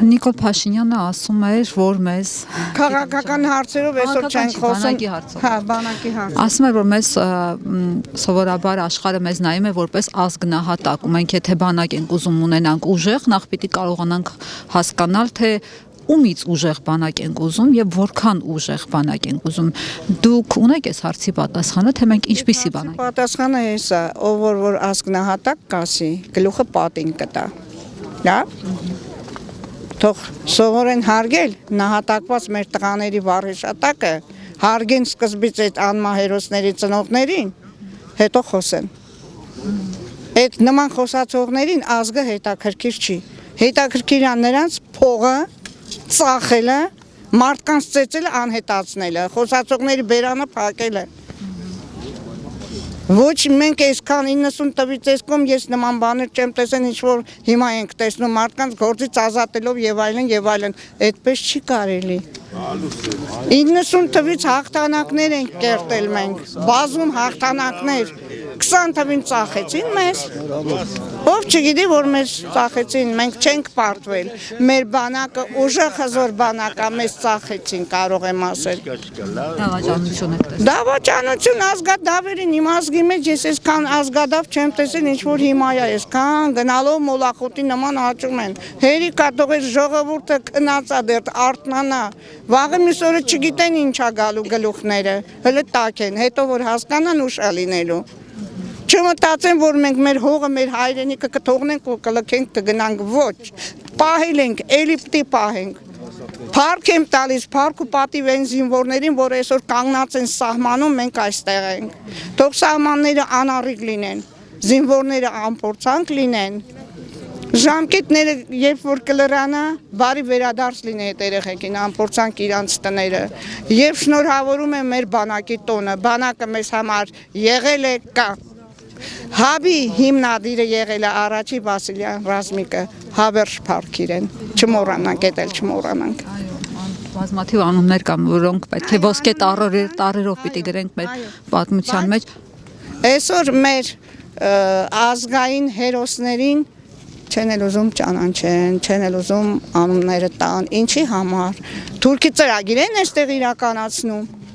Նիկոլ Փաշինյանը ասում էր, որ մեզ քաղաքական հարցերով այսօր չենք խոսում, հա, բանակի հարց։ Ասում էր, որ մեզ սովորաբար աշխարհը մեզ նայում է որպես ազգնահատակ, ու մենք եթե բանակ ենք ուզում ունենանք ուժեղ, նախ պիտի կարողանանք հասկանալ, թե ումից ուժեղ բանակ ենք ուզում եւ որքան ուժեղ բանակ ենք ուզում։ Դուք ունեք այս հարցի պատասխանը, թե մենք ինչպիսի բանակ։ Պատասխանը էսա, ով որ ազգնահատակ կասի, գլուխը պատին կտա։ Դա թող սովորեն հարգել նահատակված մեր տղաների վարժատակը, հարգեն սկզբից այդ անմահերոսների ծնողներին, հետո խոսեն։ Այդ նման խոսացողներին ազգը հետաքրքիր չի։ Հետաքրքիր է նրանց փողը ծախելը, մարդկանց ծեծելը, անհետացնելը, խոսացողների բերանը փակելը։ Ոչ մենք այսքան 90 տվից այսքան ես նման բաներ չեմ տեսել, ինչ որ հիմա ենք տեսնում մարդկանց գործից ազատելով եւ այլն, այդպես չի կարելի։ 90 տվից հաղթանակներ ենք կերտել մենք, բազում հաղթանակներ, 20 տվին ծախեցին մեզ, ով չգիտի, որ մեզ ծախեցին, մենք չենք պարտվել, մեր բանակը ուժեղ հզոր բանակ է, մեզ ծախեցին, կարող եմ ասել։ Դավաճանություն եք տեսել։ Դավաճանություն ազգադավերին, իմ ազգի մեջ ես այսքան ազգադավ չեմ տեսել, ինչ որ հիմա է, այսքան գնալով մոլախոտի նման աճում են։ Հերիքա թող այս ժողովուրդը քնածա դեռ արթնանա, վաղը մյուս օրը չգիտեն ինչա գալու գլուխները, հələ տակ են, հետո որ հասկանան ուշ է լինելու։ Չմտածեն, որ մենք մեր հողը, մեր հայրենիքը կթողնենք ու կլքենք կգնանք, ոչ, պահել ենք, էլի պտի պահենք։ Փառք եմ տալիս, փառք ու պատիվ են զինվորներին, որ այսօր կանգնած են սահմանում, մենք այստեղ ենք։ Թող սահմանները անառիկ լինեն, զինվորները անփորձանք լինեն։ Ժամկետները երբ որ կլրանա, բարի վերադարձ լինի այդ երեխեքին, անփորձանք իրանց տները։ Եվ շնորհավորում եմ մեր բանակի տոնը, բանակը մեզ համար եղել է կա։ Հաբի հիմնադիրը եղել է առաջի Վասիլյան Ռազմիկը, հավերժ փառք իրեն, չմոռանանք, էդ էլ չմոռանանք։ Բազմաթիվ անուններ կան, որոնք պետք է ոսկե տառերով պիտի գրենք մեր պատմության մեջ։ Այսօր մեր ազգային հերոսներին չեն էլ ուզում ճանաչեն, չեն էլ ուզում անունները տան, ինչի համար։ Թուրքի ծրագիր են այստեղ իրականացնում։